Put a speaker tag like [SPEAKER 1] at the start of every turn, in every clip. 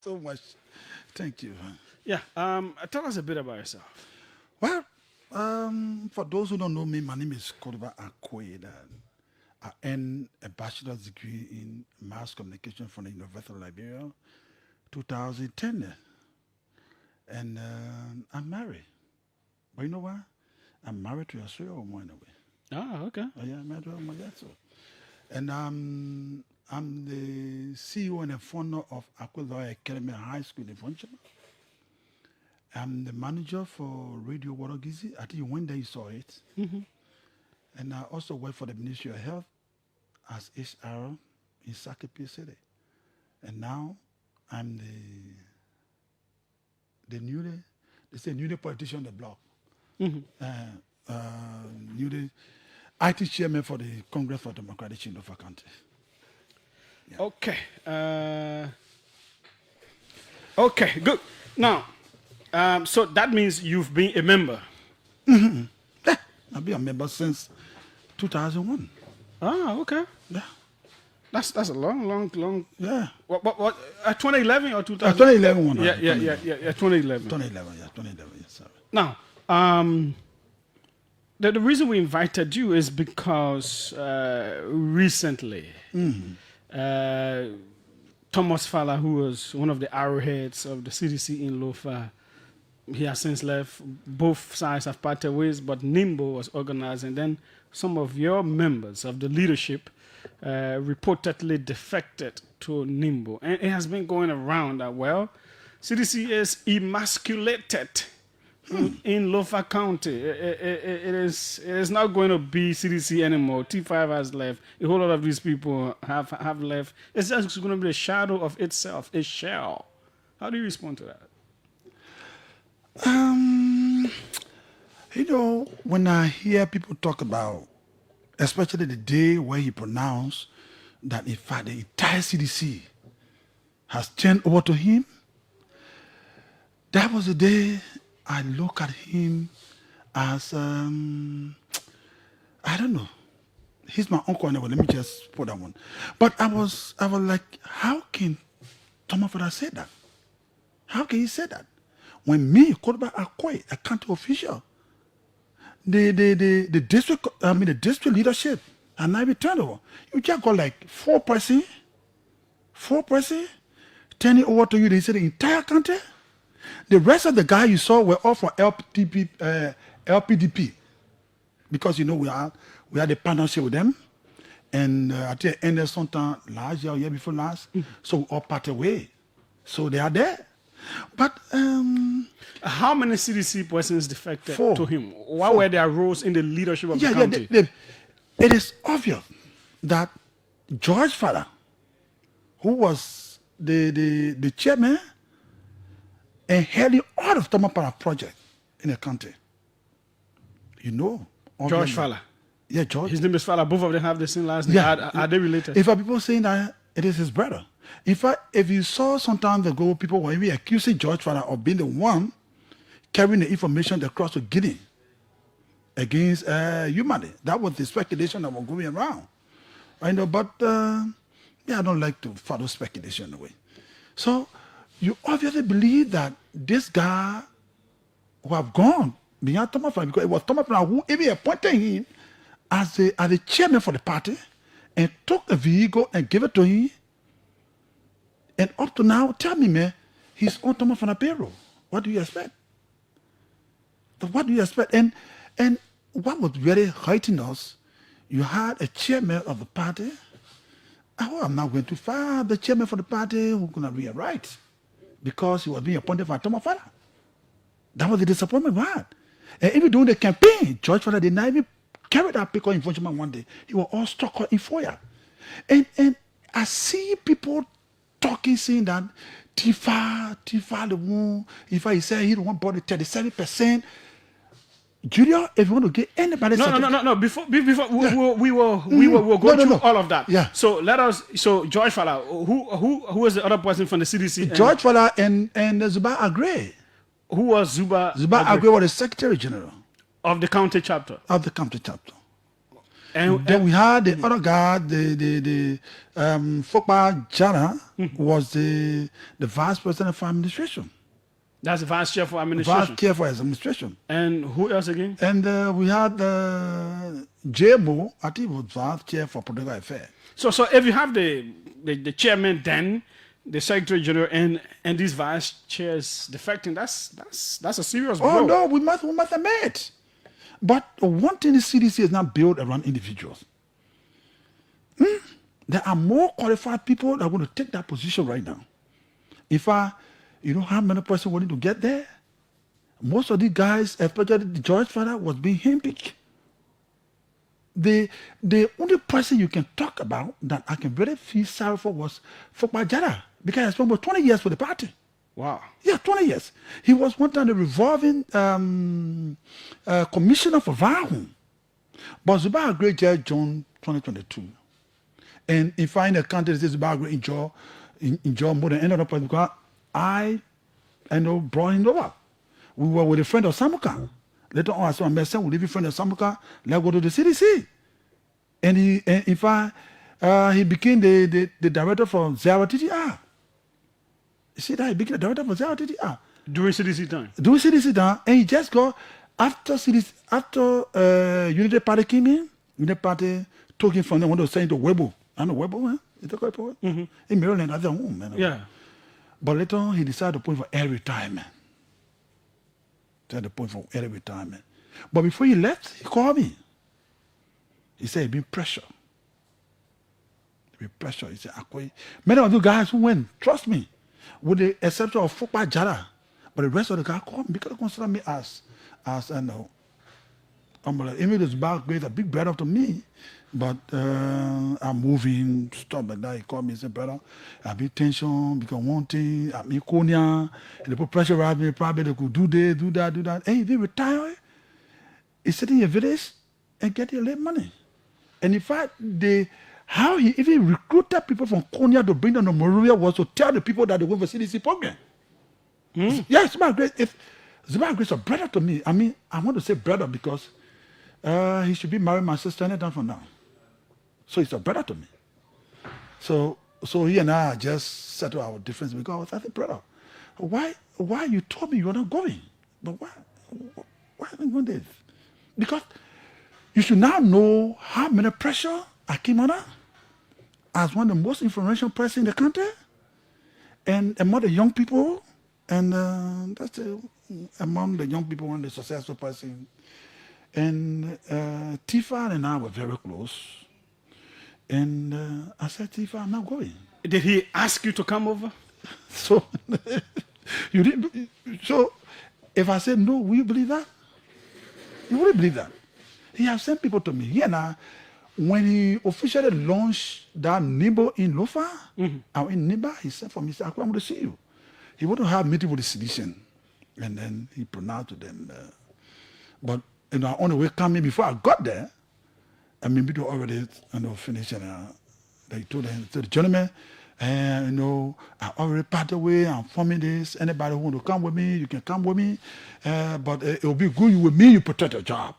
[SPEAKER 1] so much. Thank you.
[SPEAKER 2] Yeah. Tell us a bit about yourself.
[SPEAKER 1] Well, for those who don't know me, my name is Kodoba Akoye. I earned a bachelor's degree in mass communication from the University of Liberia, 2010. And I'm married. But you know what? I'm married to a Australia woman anyway.
[SPEAKER 2] Ah, okay.
[SPEAKER 1] Oh, yeah, I'm married to a woman, yeah, so. And I'm the CEO and the founder of Lofa Academy High School in Funchama. I'm the manager for Radio Wadagizi. I think you went there, you saw it. And I also work for the Ministry of Health as HR in Sakepi City. And now I'm the newly politician on the block. Newly IT chairman for the Congress for Democratic in Lofa County.
[SPEAKER 2] Yeah. Okay, good. Now, so that means you've been a member.
[SPEAKER 1] Yeah, I've been a member since 2001.
[SPEAKER 2] Ah, okay.
[SPEAKER 1] Yeah.
[SPEAKER 2] That's a long.
[SPEAKER 1] Yeah.
[SPEAKER 2] What? 2011 or 2000?
[SPEAKER 1] 2011 one.
[SPEAKER 2] Yeah. 2011.
[SPEAKER 1] 2011, yes, sir.
[SPEAKER 2] Now, the reason we invited you is because recently, Thomas Fallah, who was one of the arrowheads of the CDC in Lofa, he has since left. Both sides have parted ways, but NIMBO was organized, and then some of your members of the leadership reportedly defected to NIMBO. And it has been going around that, well, CDC is emasculated in Lofa County. It is not going to be CDC anymore. T5 has left. A whole lot of these people have left. It's just going to be a shadow of itself, a shell. How do you respond to that?
[SPEAKER 1] You know, when I hear people talk about, especially the day where he pronounced that in fact the entire CDC has turned over to him, that was the day I look at him as, I don't know. He's my uncle anyway, let me just put that one. But I was like, how can Thomas Fallah say that? How can he say that? When me, Kodoba Akoye, a county official, the district leadership, and I returned over. You just got like four person, turning over to you. They said the entire country. The rest of the guys you saw were all from LPDP, because you know we had a partnership with them, and I think ended sometime last year or year before last. So we all parted way. So they are there. But
[SPEAKER 2] how many CDC persons defected
[SPEAKER 1] Four.
[SPEAKER 2] to him? What were their roles in the leadership of the county?
[SPEAKER 1] It is obvious that George Fallah, who was the chairman and heading all of Thomas Fallah project in the country, you know,
[SPEAKER 2] George Fallah.
[SPEAKER 1] Yeah, George.
[SPEAKER 2] His name is Fallah. Both of them have the same last name.
[SPEAKER 1] Yeah.
[SPEAKER 2] Are they related?
[SPEAKER 1] In fact, people saying that it is his brother. In fact, if you saw some time ago, people were even accusing George Fallah of being the one carrying the information across to Guinea against humanity. That was the speculation that was going around. I know, but I don't like to follow speculation away. So you obviously believe that this guy who have gone beyond Thomas Fallah, because it was Thomas Fallah who even appointed him as the chairman for the party and took a vehicle and gave it to him. And up to now, tell me, man, he's on Thomas Fallah payroll. What do you expect? What do you expect? And what was really hurting us, you had a chairman of the party. Oh, I'm not going to fire the chairman for the party who's going to be right because he was being appointed by Thomas Fallah. That was the disappointment we had. And even during the campaign, George Fallah did not even carry that paper in Funchama one day. He was all stuck in foyer. And I see people talking, saying that Tifa the one, if I say he don't want body 37%. Julia, if you want to get anybody,
[SPEAKER 2] no. Before we will go through all of that.
[SPEAKER 1] Yeah.
[SPEAKER 2] So let us. So George Fallah, who was the other person from the CDC?
[SPEAKER 1] George Fallah and Zuba Agre.
[SPEAKER 2] Who was Zuba?
[SPEAKER 1] Zuba Agre was the Secretary General
[SPEAKER 2] of the county chapter.
[SPEAKER 1] Of the county chapter. Then we had the other guy, the Fokpa Jara was the vice president for administration.
[SPEAKER 2] That's the vice chair for administration.
[SPEAKER 1] Vice chair for his administration.
[SPEAKER 2] And who else again?
[SPEAKER 1] And we had J-Mo, I think he was vice chair for political affairs.
[SPEAKER 2] So if you have the chairman, then the secretary general and these vice chairs defecting, that's a serious blow.
[SPEAKER 1] Oh no, we must have met. But one thing the CDC is not built around individuals. There are more qualified people that are going to take that position right now. You know how many persons wanting to get there? Most of these guys, especially George Fallah, was being handpicked. The only person you can talk about that I can really feel sorry for was Fokpa Jara, because I spent about 20 years for the party.
[SPEAKER 2] Wow.
[SPEAKER 1] Yeah, 20 years. He was one time the revolving commissioner for Vahum. But Zubair Great Judge June 2022. And if I in a country that says Zubair Great enjoy more than any other person, because I brought him over. We were with a friend of Samuka. Later on, I saw a message, we leave a friend of Samuka, let's go to the CDC. And he became the director for Zara TTR. You see that? He became the director for Zara TTR.
[SPEAKER 2] During CDC time?
[SPEAKER 1] During CDC time. And he just got, after Unity Party came in, Unity Party took him from them when they were saying to Webo. I know Webo, man. You talk about Webo? In Maryland, at their home, man.
[SPEAKER 2] Yeah.
[SPEAKER 1] But later on, he decided to put him for early retirement. But before he left, he called me. He said he'd been pressured. He said, many of you guys who went, trust me, with the exception of Fokpa Jara, but the rest of the guys called me because they consider me as even this back grade a big brother to me, but I'm moving, stuff like that. He called me and said, brother, I've been tension because one thing, I'm in Konya, and they put pressure on me, probably they could do this, do that. Hey, if he retire, he's sitting in a village and getting late money. And in fact, how he even recruited people from Konya to bring them to Monrovia was to tell the people that they went for CDC program. Yes, Zubair Great. If Zubair Great is a brother to me, I mean, I want to say brother because he should be married my sister anytime from now. So he's a brother to me. So he and I just settled our difference because I said, brother, why you told me you're not going? But why are you going this? Because you should now know how many pressure I came under as one of the most influential person in the country and among the young people, and that's among the young people, one of the successful person. And Tifa and I were very close. And I said, Tifa, I'm not going.
[SPEAKER 2] Did he ask you to come over?
[SPEAKER 1] So, you didn't. So, if I said no, will you believe that? You wouldn't believe that. He has sent people to me. He and I, when he officially launched that NIBO in Lofa, in Niba, he said for me, he said, I want to see you. He wanted to have a meeting with the sedition. And then he pronounced to them. But on the way coming, before I got there, I mean, we already finished. And they told the gentleman, I already parted away. I'm forming this. Anybody who want to come with me, you can come with me. But it will be good with me. You protect your job.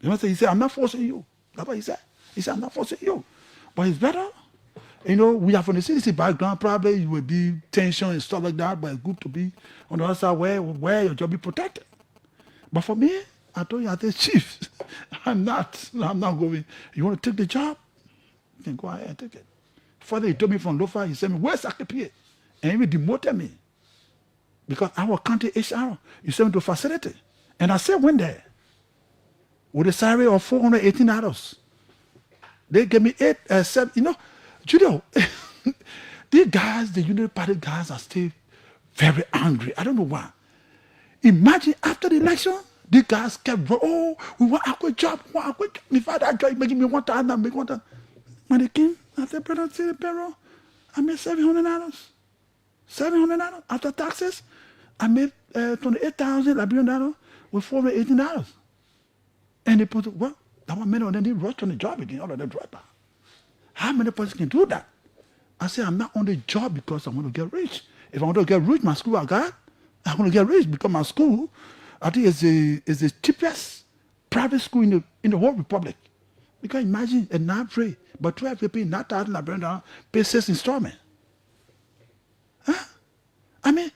[SPEAKER 1] You know what he said? I'm not forcing you. That's what he said. He said, I'm not forcing you. But it's better. We are from the CDC background. Probably you will be tension and stuff like that. But it's good to be on the other side where your job be protected. But for me, I told you, I said, Chief, I'm not going. You want to take the job? You can go ahead and take it. Further, he told me from Lofa, he said, where's Sakipie? And he demoted me. Because our county HR, you sent me to a facility. And I said, went there. With a salary of $418. They gave me 7, Julio, these guys, the Unity Party guys are still very angry. I don't know why. Imagine after the election, these guys kept, we want a quick job, If I had that job, making me $1,000, When they came, I said, brother, see the payroll? I made $700. $700 after taxes. I made $28,000 Liberian with $418. And they put, that one minute, and then they rushed on the job again, all of them dropped out. How many persons can do that? I say, I'm not on the job because I want to get rich. If I want to get rich, my school I want to get rich because my school, I think is the cheapest private school in the whole republic. Because imagine a now free, but 12 people in that thousand Liberian pay 6 installment. Huh? I mean,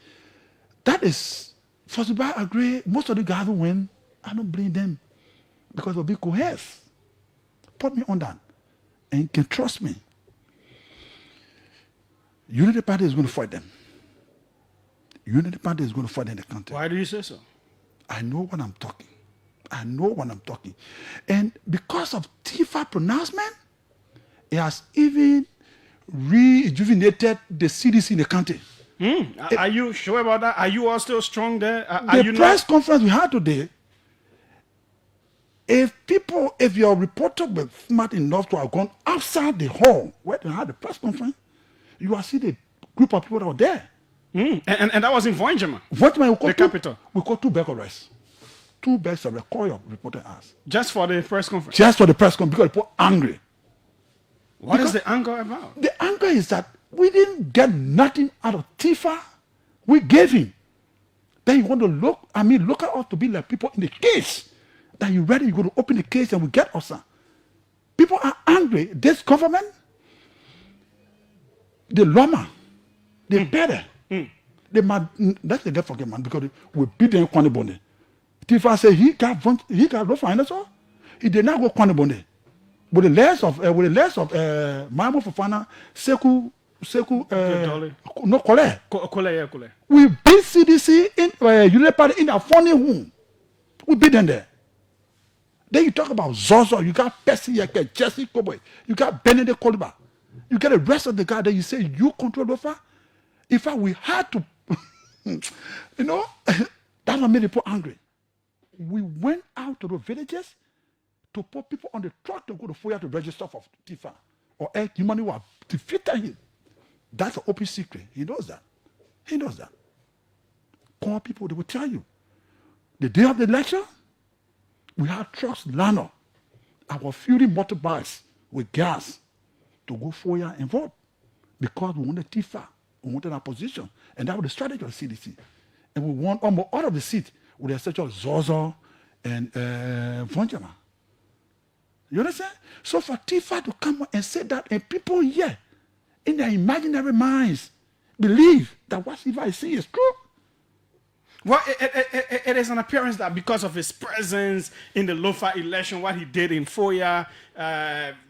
[SPEAKER 1] that is, for the I agree, most of the guys who win, I don't blame them because they'll be coerced. Put me on that. And you can trust me. Unity Party is going to fight them. Unity Party is going to fight in the country.
[SPEAKER 2] Why do you say so?
[SPEAKER 1] I know what I'm talking. I know what I'm talking. And because of Tifa pronouncement, it has even rejuvenated the CDC in the country.
[SPEAKER 2] Are you sure about that? Are you all still strong there? Are
[SPEAKER 1] The press conference we had today, if your reporter were smart enough to have gone outside the hall where they had the press conference, you will see the group of people that were there.
[SPEAKER 2] And that was in Voinjama,
[SPEAKER 1] The
[SPEAKER 2] capital.
[SPEAKER 1] We called 2 bags of rice. 2 bags of rice. Call your reporter asked.
[SPEAKER 2] Just for the press conference?
[SPEAKER 1] Just for the press conference because people are angry.
[SPEAKER 2] What is the anger about?
[SPEAKER 1] The anger is that we didn't get nothing out of Tifa. We gave him. Then you want to look at us to be like people in the case. That you ready, you go to open the case and we get us. People are angry. This government, the lawman, the better. That's the forget man because we beat them Kwanibonde. Tifa said he got no financial. He did not go Kwanibonde. With the less of Mamo Fofana, Seku no Kole.
[SPEAKER 2] Kole.
[SPEAKER 1] We beat CDC in Unity Party in a funny home. We beat them there. Then you talk about Zozo, you got Percy, you got Jesse Cowboy, you got Benedict Koliba, you get the rest of the guy that you say you control Lofa. In fact, we had to, that's what made people angry. We went out to the villages to put people on the truck to go to Foya to register for Tifa or human who have defeated him. That's an open secret. He knows that. Call people, they will tell you. The day of the election, we had trucks lined up, our fury motorbikes with gas to go Foya and vote because we wanted Tifa, we wanted our position, and that was the strategy of CDC. And we won almost all of the seats with the exception of Zozo and Vonjama. You understand? So for Tifa to come and say that, and people here in their imaginary minds believe that what Tifa is saying is true.
[SPEAKER 2] Well, it is an appearance that because of his presence in the Lofa election, what he did in Foya,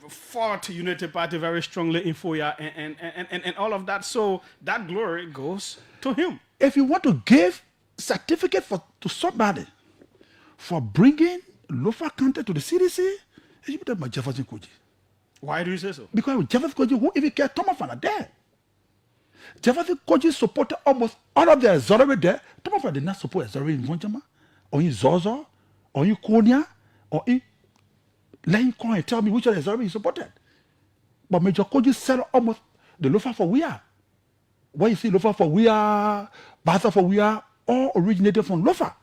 [SPEAKER 2] fought Unity Party very strongly in Foya, and all of that. So that glory goes to him.
[SPEAKER 1] If you want to give certificate to somebody for bringing Lofa County to the CDC, you put them Jefferson Koji.
[SPEAKER 2] Why do you say so?
[SPEAKER 1] Because Jefferson Koji, who even cared Thomas Fallah there. Jefferson Koji supported almost all of the Zorobe there. Thomas Fallah did not support Zorobe in Vonjama, or in Zozo, or in Konya, or in... Let him come and tell me which of the Zorobe he supported. But Major Koji said almost the Lofa for we are. Why you see Lofa for we are, Basa for we are, all originated from Lofa.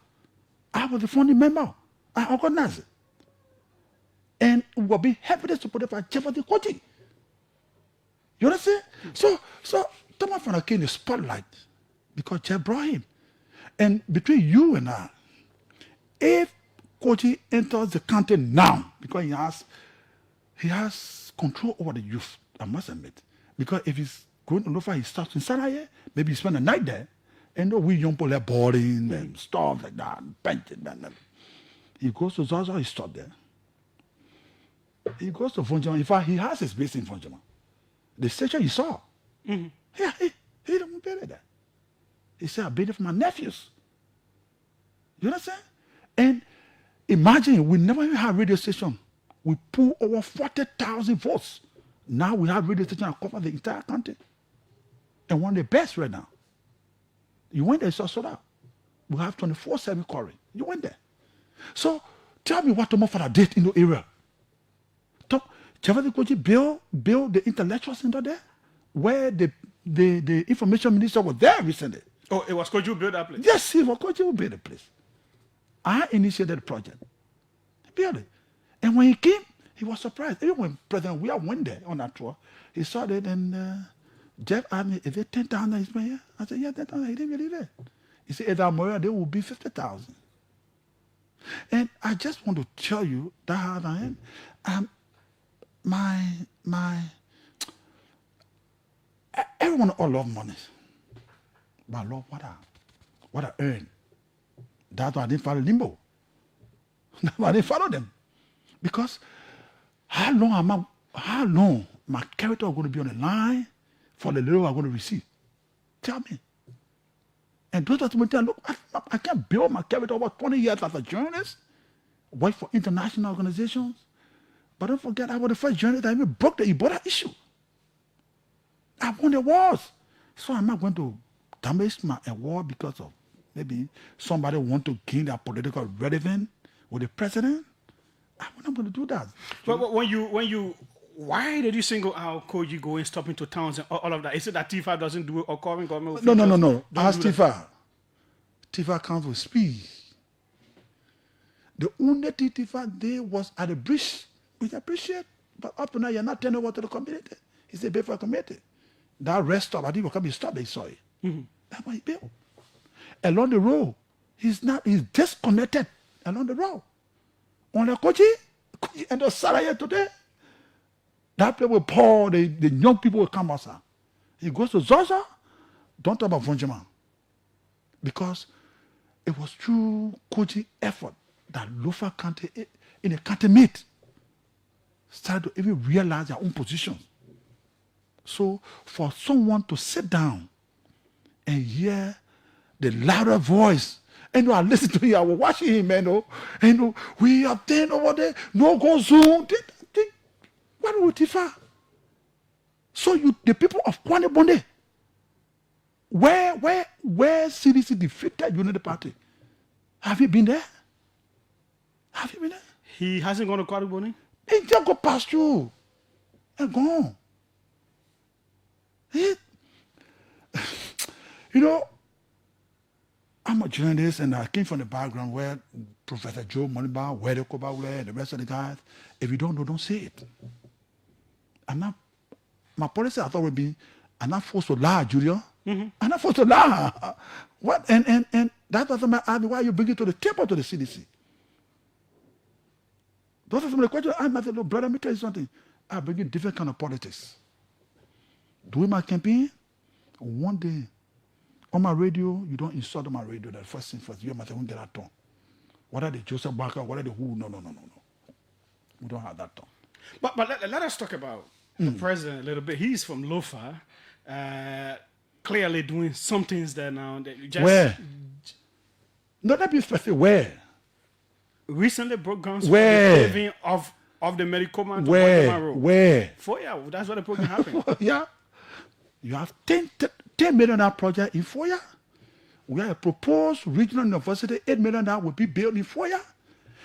[SPEAKER 1] I was the founding member. I organized it. And we will be heavily supported by Jefferson Koji. You understand? So Thomas Fallah came in the spotlight because Jeff brought him. And between you and I, if Koji enters the county now, because he has control over the youth, I must admit. Because if he's going to Lofa, he starts in Saraya, maybe he spend the night there, and we young people are boarding and stuff like that, and painting. And he goes to Zaza, he stopped there. He goes to Vonjama. In fact, he has his base in Vonjama. The station he saw. Mm-hmm. Yeah, he don't bury that. He said, I built it for my nephews. You understand? And imagine, we never even had radio station. We pull over 40,000 votes. Now we have radio station that cover the entire country. And one of the best right now. You went there, you saw soda. We have 24/7 calling. You went there. So tell me what Thomas Fallah did in the area. Jefferson Koji build the intellectual center there, where the information minister was there recently.
[SPEAKER 2] Oh, it was Koji who built that place?
[SPEAKER 1] Yes, it was Koji who built the place. I initiated the project. He built it. And when he came, he was surprised. Even when President Weah went there on that tour, he saw that and Jeff asked me, is it 10,000 is here? I said, yeah, 10,000. He didn't believe it. He said, at Amoya, there will be 50,000. And I just want to tell you that how I am. My everyone all love money, but I love what I earn. That's why I didn't follow limbo. That's why I didn't follow them, because how long my character is going to be on the line for the little I'm going to receive? Tell me. And those are the things, look, I can't build my character over 20 years as a journalist, work for international organizations. But don't forget, I was the first journalist that even broke the Ebola issue. I won the awards. So I'm not going to damage my award because of maybe somebody want to gain their political relevance with the president. I'm not going to do that.
[SPEAKER 2] But when you, why did you single out Koji going, stopping to towns and all of that? Is it that Tifa doesn't do it or calling government?
[SPEAKER 1] No. Ask Tifa. Tifa comes with speed. The only thing Tifa did was at the bridge, which I appreciate. But up to now, you're not turning over to the community. He said, pay for the community. That rest stop, I didn't come and stop, they saw it. Mm-hmm. That's what he built. Along the road, he's disconnected along the road. On the Koji and the Saraya today, that place will pour, the young people will come outside. He goes to Zaza, don't talk about Vonjaman. Because it was through Koji effort that Lofa County, in a county meet, started to even realize their own positions. So for someone to sit down and hear the louder voice, and I listen to him, I was watching him, and we have 10 over there, no go Zoom. What would Tifa? So the people of Kwane Bonde, where CDC defeated Unity Party, have you been there? Have you been there?
[SPEAKER 2] He hasn't gone to Kwane Bonde?
[SPEAKER 1] He just go past you and gone. I'm a journalist, and I came from the background where Professor Joe Moneyba, where the Koba, where the rest of the guys, if you don't know, don't say it. My policy I thought would be, I'm not forced to lie, Julia. Mm-hmm. I'm not forced to lie. What? And that doesn't matter. Why you bring it to the table to the CDC? Those are some of the questions. I might say, look, brother, let me tell you something. I bring in different kind of politics. Doing my campaign, one day, on my radio, you don't insult on my radio. That first thing first, you must get that tone. What are the Joseph Barker? What are the who? No. We don't have that tone.
[SPEAKER 2] But let us talk about the president a little bit. He's from Lofa, clearly doing some things there now. That you just
[SPEAKER 1] where? No, let me specific. Where?
[SPEAKER 2] Recently broke ground for
[SPEAKER 1] where?
[SPEAKER 2] the paving of the medical man to
[SPEAKER 1] where? Where?
[SPEAKER 2] Foya, that's where the program happened.
[SPEAKER 1] Yeah. You have 10 million project in Foya. We have a proposed regional university, $8 million will be built in Foya.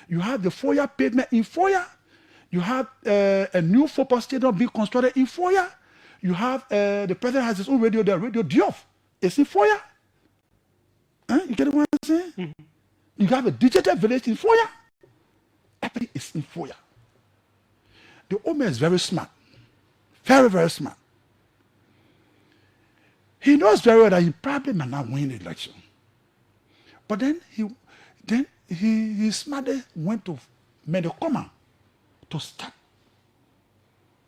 [SPEAKER 1] You have the Foya pavement in Foya. You have a new football stadium being constructed in Foya. You have the president has his own radio there, Radio Diof. It's in Foya. You get what I'm saying? Mm-hmm. You have a digital village in Foya. Everything is in Foya. The Omer is very smart. Very, very smart. He knows very well that he probably might not win the election. But then he smartly went to Medicoma to start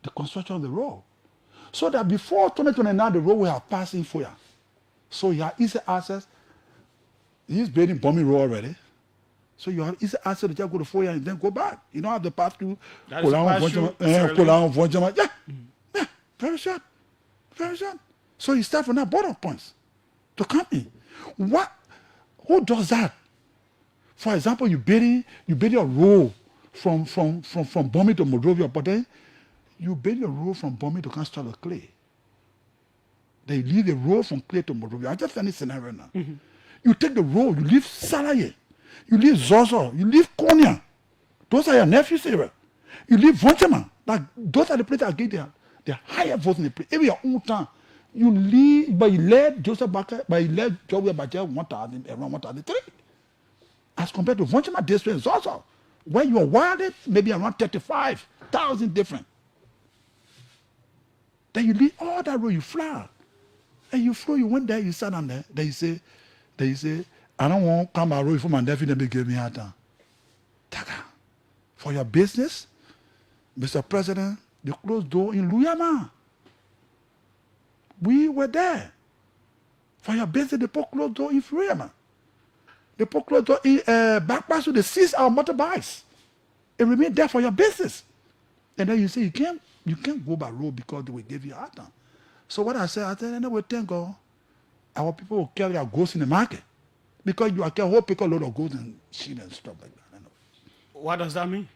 [SPEAKER 1] the construction of the road. So that before 2029, the road will have passed in Foya. So you have easy access. He's building Bombing Road already. So you have easy access to just go to Foya and then go back. You don't have to pass through Vonjama. Yeah, very short. Very short. So you start from that bottom points to come in. Who does that? For example, you build a road from Bombing to Monrovia, but then you build a road from Bombing to Construct of Clay. They leave the road from Clay to Monrovia. I just find this scenario now. Mm-hmm. You take the road, you leave Salaye, you leave Zozo, you leave Konya. Those are your nephews area. You leave Vonchama. Like, those are the places that get the higher votes in the place. Even your own town. You leave, but you led Joseph Barker, but you led Joey Bajer around 1,003. As compared to Vonchama district Zozo, where you are wilded, maybe around 35,000 different. Then you leave all that road, you fly. And you flow, you went there, you sat down there, then you say, I don't want to come by road for my nephew, then they give me a time. Taga. For your business, Mr. President, they closed door in Luyama. We were there. For your business, they put closed door in Luyama. They put closed door in Backpass, so they seized our motorbikes. It remained there for your business. And then you say you can't go by road because they will give you a hard time. So what I said, anyway, thank God, our people will carry our goods in the market. Because you are carrying a whole pick a load of goods and shit and stuff like that. I know.
[SPEAKER 2] What does that mean?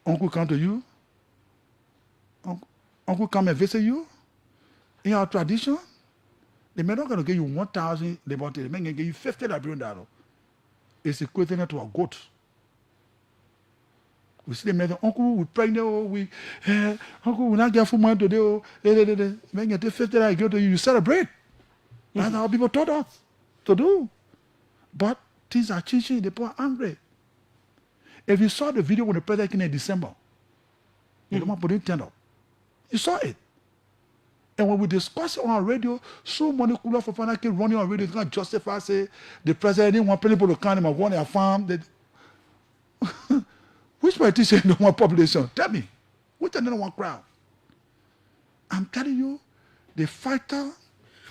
[SPEAKER 1] Uncle come to you. Uncle come and visit you. In our tradition, they may not going to give you 1,000 liberty. They may give you 50 $1,000. It's equivalent to a goat. We see them, Uncle, we pregnant, Uncle, we not get full money today. They may get 50 $1,000 give to you. You celebrate. That's how people taught us to do. But things are changing. The people are angry. If you saw the video when the president came in December, they don't want to put it up. You saw it. And when we discuss it on our radio, so many cool for Fallah keep running on radio. They can't justify, say, the president didn't want people to come and want their farm. Which politician don't want population? Tell me. Which one don't want crowd? I'm telling you, the fighter.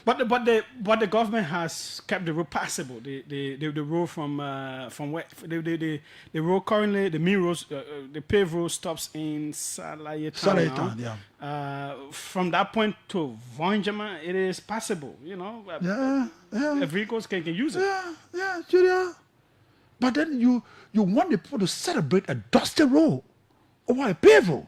[SPEAKER 2] But the government has kept the road passable. The road from where the road currently, the main road, the paved road stops in Fallah'S.
[SPEAKER 1] Yeah.
[SPEAKER 2] From that point to Vonjama, it is passable. You know.
[SPEAKER 1] Yeah.
[SPEAKER 2] Vehicles can use it.
[SPEAKER 1] Yeah, Julia. But then you want the people to celebrate a dusty road over a paved road.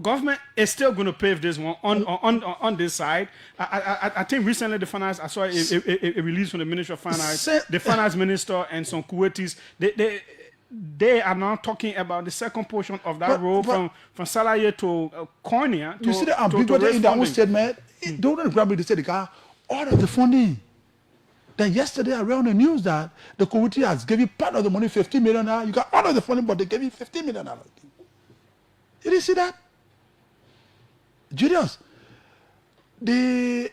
[SPEAKER 2] Government is still going to pave this one on this side. I think recently the finance, I saw a release from the Ministry of Finance, the finance minister and some Kuwaitis. They are now talking about the second portion of that road from Fallah'S to Cornea.
[SPEAKER 1] You see the ambiguity in that own statement? Don't grab me to say the guy order the funding. Then yesterday I read on the news that the Kuwaiti has given part of the money, $50 million. You got order the funding, but they gave you $15 million. You didn't see that? Julius, the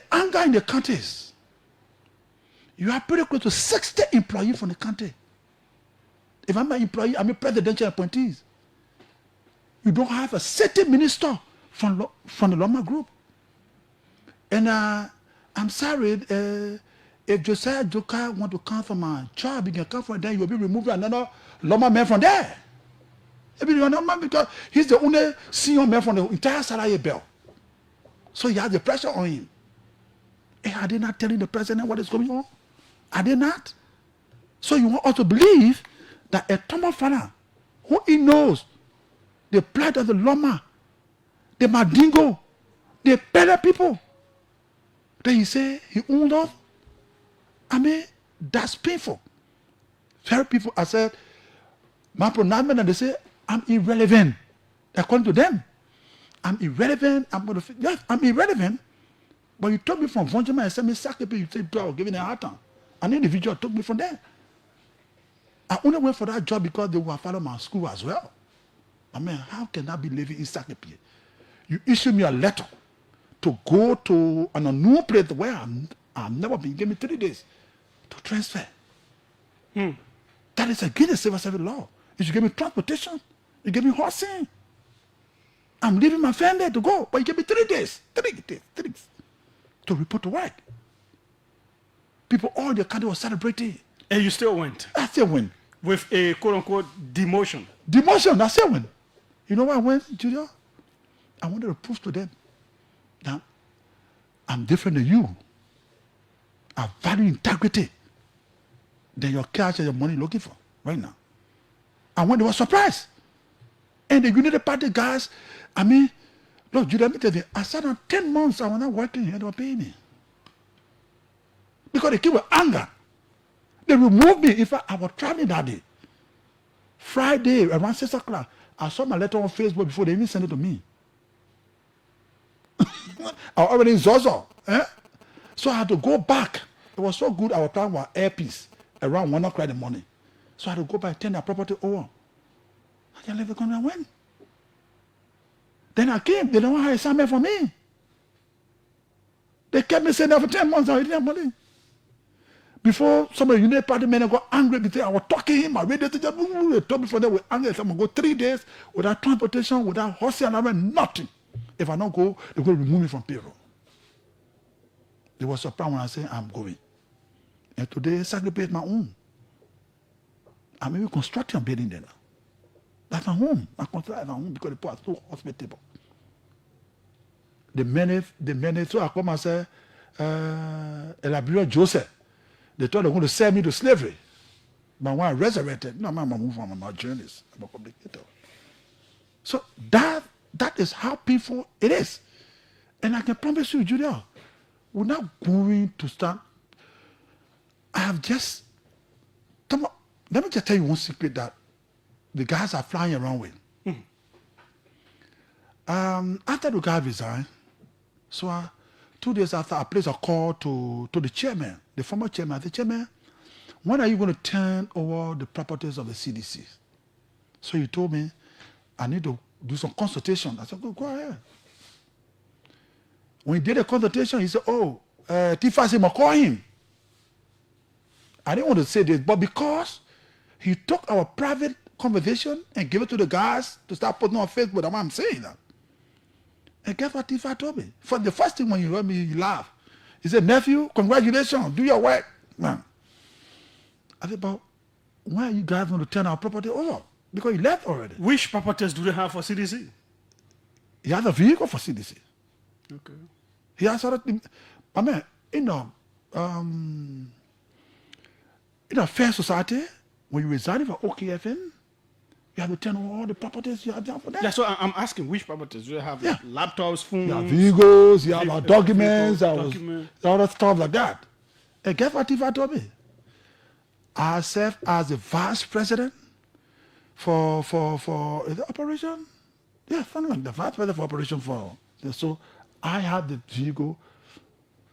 [SPEAKER 1] anger in the countries, you are pretty close to 60 employees from the country. If I'm an employee, I'm a presidential appointee. You don't have a city minister from the Loma group. And I'm sorry, if Josiah Joka want to come from a job, he can come from there, you will be removing another Loma man from there. Because he's the only senior man from the entire Fallah'S belt. So he has the pressure on him. And are they not telling the president what is going on? Are they not? So you want us to believe that a Thomas Fallah, who he knows the plight of the Loma, the Mandingo, the Pele people, then he say he owned up? I mean, that's painful. Very people, I said, my pronouncement, and they say, I'm irrelevant. According to them, I'm irrelevant. Yes, I'm irrelevant. But you took me from Vonjama and sent me Sakipi, you say, I was giving a hard time. An individual took me from there. I only went for that job because they were following my school as well. I mean, how can I be living in Sakipi? You issue me a letter to go to a new place where I've never been. Give me 3 days to transfer. That is against the civil service law. You should give me transportation. You give me housing. I'm leaving my family to go, but you give me 3 days. 3 days to report to work. People all the country was celebrating.
[SPEAKER 2] And you still went?
[SPEAKER 1] I still went.
[SPEAKER 2] With a quote-unquote demotion?
[SPEAKER 1] Demotion, I still went. You know why I went, Julia? I wanted to prove to them that I'm different than you. I value integrity than your cash and your money looking for right now. And when they were surprised, and the Unity Party guys, I mean, look, Judah, let me tell you, I sat on 10 months, I was not working, and they were paying me. Because they came with anger. They removed me. In fact, I was traveling that day. Friday, around 6 o'clock, I saw my letter on Facebook before they even sent it to me. I was already in Zozo. So I had to go back. It was so good, I was trying with earpiece around 1 o'clock in the morning. So I had to go back, turn their property over. I can't leave the country and went. Then I came. They don't want to hire assignment for me. They kept me saying that for 10 months. I didn't have money. Before some of the United Party men got angry because I was talking him, I radio to just they told me for them with anger. I'm gonna go 3 days without transportation, without horse and nothing. If I don't go, they're going to remove me from payroll. They were surprised when I said I'm going. And today, sacrifice my own. I'm even constructing a building there now. That's my home. I construct my home because the poor are so hospitable. The many, so I come and say, Liberia Joseph, they thought they were going to sell me to slavery. But when I resurrected, no, I'm moving from my journeys. I'm a complicator. So that is how painful it is. And I can promise you, Julia, we're not going to start. I have just, come on, let me just tell you one secret that the guys are flying around with. After the guy resigned, so 2 days after, I placed a call to the chairman, the former chairman. I said, Chairman, when are you going to turn over the properties of the CDC? So he told me, I need to do some consultation. I said, go ahead. When he did a consultation, he said, Tifa said, call him. I didn't want to say this, but because he took our private conversation and gave it to the guys to start putting on Facebook, that's why I'm saying that. And guess what Tifa told me? For the first thing when he heard me, he laughed. He said, nephew, congratulations, do your work, man. I said, but why are you guys going to turn our property over? Because he left already.
[SPEAKER 2] Which properties do they have for CDC?
[SPEAKER 1] He has a vehicle for CDC.
[SPEAKER 2] Okay.
[SPEAKER 1] He has other things. I mean, in a fair society, when you reside for OKFN, you have to turn over all the properties you have done for that.
[SPEAKER 2] Yeah, so I'm asking which properties do they have?
[SPEAKER 1] Yeah.
[SPEAKER 2] Laptops, phones?
[SPEAKER 1] You have vehicles, you have documents, other stuff like that. And guess what Tifa told me? I serve as the vice president for is it operation? Yeah, something like the vice president for operation for. So I have the vehicle,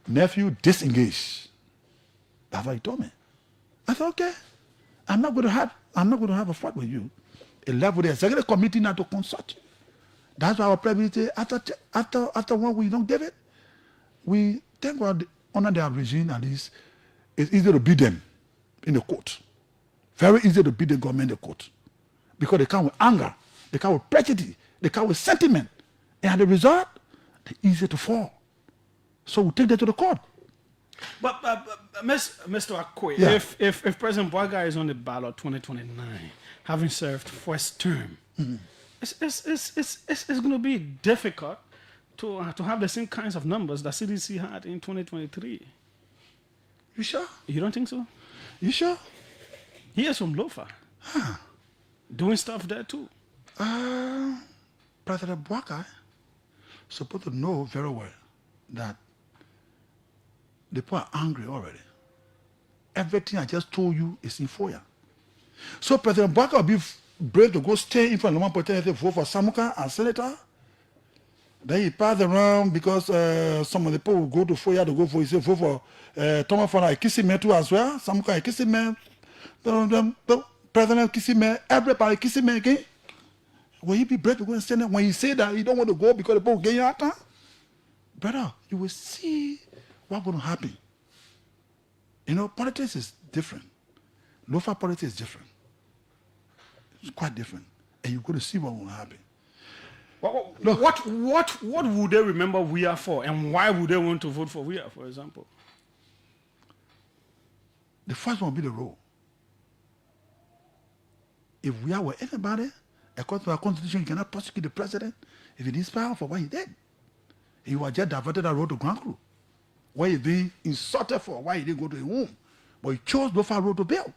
[SPEAKER 1] nephew, disengaged. That's what he told me. I said, okay, I'm not going to have a fight with you. A level the executive committee not to consult. That's why our president after 1 week don't give it. We thank God under their regime at least it's easy to beat them in the court. Very easy to beat the government in the court. Because they come with anger, they come with prejudice, they come with sentiment. And as a result, they're easy to fall. So we take them to the court.
[SPEAKER 2] But Mr. Akwe,
[SPEAKER 1] Yeah.
[SPEAKER 2] if President Boaga is on the ballot 2029, having served first term, it's going to be difficult to have the same kinds of numbers that CDC had in 2023.
[SPEAKER 1] You sure?
[SPEAKER 2] You don't think so?
[SPEAKER 1] You sure?
[SPEAKER 2] He is from Lofa. Doing stuff there too.
[SPEAKER 1] President Boaga supposed to know very well that the people are angry already. Everything I just told you is in FOIA. So President Boaga will be brave to go stay in front of the one and vote for Samuka as senator. Then he passed around because some of the people will go to FOIA to go for, he said, vote for Thomas Fallah, Kisime too as well. Samuka, Kisime, President Kisime, everybody Kisime again. Will he be brave to go and stand there? When he say that he don't want to go because the people get you out, brother, you will see what's going to happen. You know, politics is different. Lofa politics is different. It's quite different. And you're going to see what will happen.
[SPEAKER 2] What would they remember we are for, and why would they want to vote for we are, for example?
[SPEAKER 1] The first one will be the role. If we are with anybody, according to our constitution, you cannot prosecute the president if he needs power for what he did. He was just diverted that road to Grand Cru. Why he being insulted for, why he didn't go to his home. But he chose Lofa Road to build.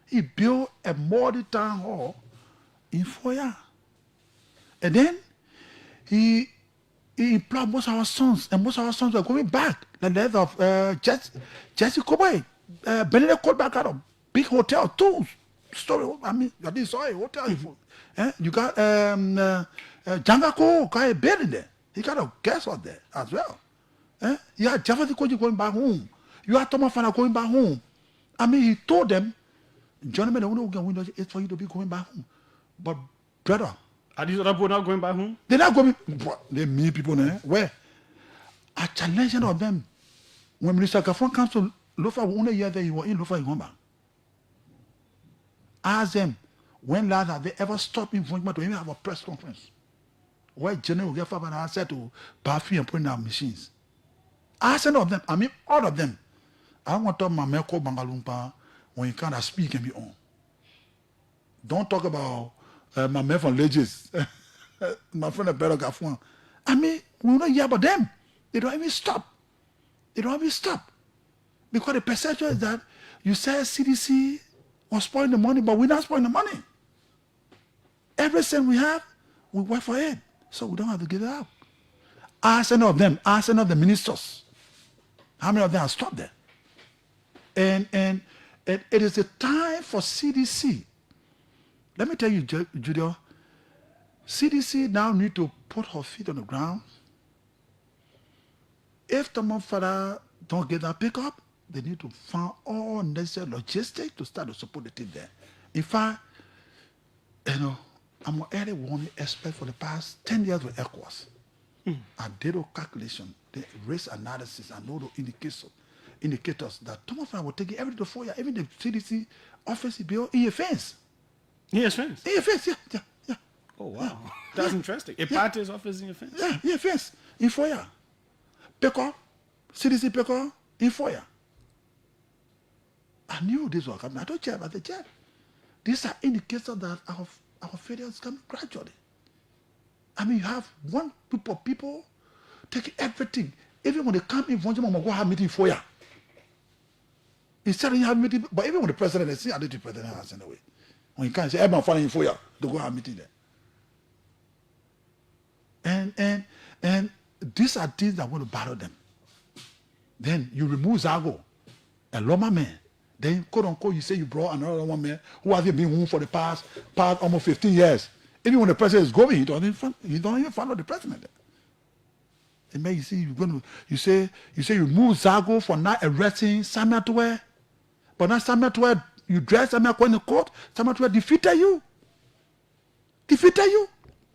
[SPEAKER 1] He built a modern town hall in 4 years. And then he employed most of our sons, and most of our sons were going back. The death of Jesse Kobe, Benedict called back out of big hotel, two story. I mean, you didn't saw a hotel. You got Jangako got a building there. He got a guest out there as well. You had Jefferson Koji going back home. You had Thomas Fallah going back home. I mean, he told them, gentlemen, the only way we can win is for you to be going back home. But brother,
[SPEAKER 2] are these other people not going back home?
[SPEAKER 1] They're not going. They mean people there. Where? I challenge them. When Minister Gafon comes to Lofa will only hear that you were in Lofa, you come back. Ask them, when last have they ever stopped infringement to even have a press conference? Where General will get five and I said to Buffy and put in our machines. Ask any of them, I mean all of them. I don't want to talk about Meko Bangalumpa when you can't speak and be on. Don't talk about my man from Legis, my friend Better Gafuan. I mean, we don't hear about them. They don't even stop. They don't even stop. Because the perception is that you say CDC was spoiling the money, but we're not spoiling the money. Every cent we have, we work for it. So we don't have to give it up. Ask any of them, ask any of the ministers. How many of them have stopped there? And it is a time for CDC. Let me tell you, Judah, CDC now need to put her feet on the ground. If Thomas Fallah don't get that pickup, they need to find all necessary logistics to start to support the team there. In fact, I'm an early warning expert for the past 10 years with ECOWAS. I did a calculation, the risk analysis, and all the indicators that Thomas Fallah will take every day to 4 years, even the CDC office built EFS.
[SPEAKER 2] EFS?
[SPEAKER 1] EFS, yeah.
[SPEAKER 2] Oh, wow. That's interesting. A party's office in EFS?
[SPEAKER 1] Yeah, EFS, in 4 years. PECO, CDC PECO, in 4 years. I knew this was coming. I don't care about the job. These are indicators that our failure is coming gradually. I mean, you have one group of people taking everything. Even when they come in, one time, go have meeting 4 years. Instead of having meeting, but even when the president is, I don't think the president has anyway. When you can't say, everyone following 4 years, they go have meeting there. And these are things that want to battle them. Then you remove Zago, a Loma man. Then, quote unquote, you say you brought another Loma man who hasn't been home for the past almost 15 years. Even when the president is going, he don't even follow the president. And then you see, you say you move Zago for not arresting Samuel Tuwe, but now Samuel Tuwe, you dress Samuel Tuwe in the court, Samuel Tuwe defeated you.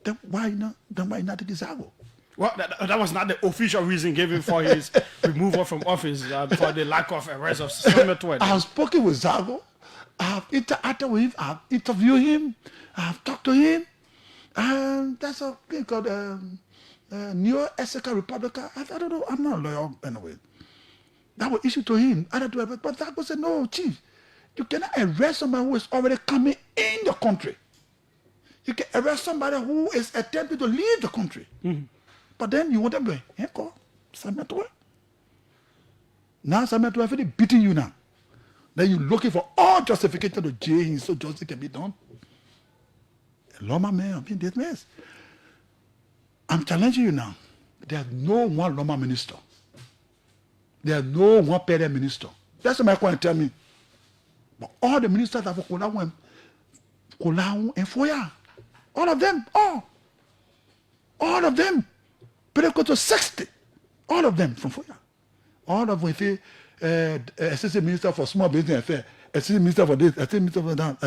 [SPEAKER 1] Then why not take Zago?
[SPEAKER 2] Well, that was not the official reason given for his removal from office for the lack of arrest of Samuel Tuwe.
[SPEAKER 1] I have spoken with Zago. I have interacted with him. I have interviewed him. I have talked to him. And that's a thing called Neo Esseca Republica. I don't know. I'm not a lawyer anyway. That was issued to him. But Zago said, no, chief. You cannot arrest somebody who is already coming in the country. You can arrest somebody who is attempting to leave the country. Mm-hmm. But then you want them to go, Samuel Tuwe. Now Samuel Tuwe is beating you now. Then you're looking for all justification to jail so justice can be done. Loma man, being dismissed. I'm challenging you now. There's no one Loma minister. There's no one Pere minister. That's what my point tell me. But all the ministers have Kola and Foya. All of them. All of them. Pere go to 60. All of them from Foya. All of them. Assistant Minister for Small Business Affairs. Assistant Minister for this. Assistant Minister for that.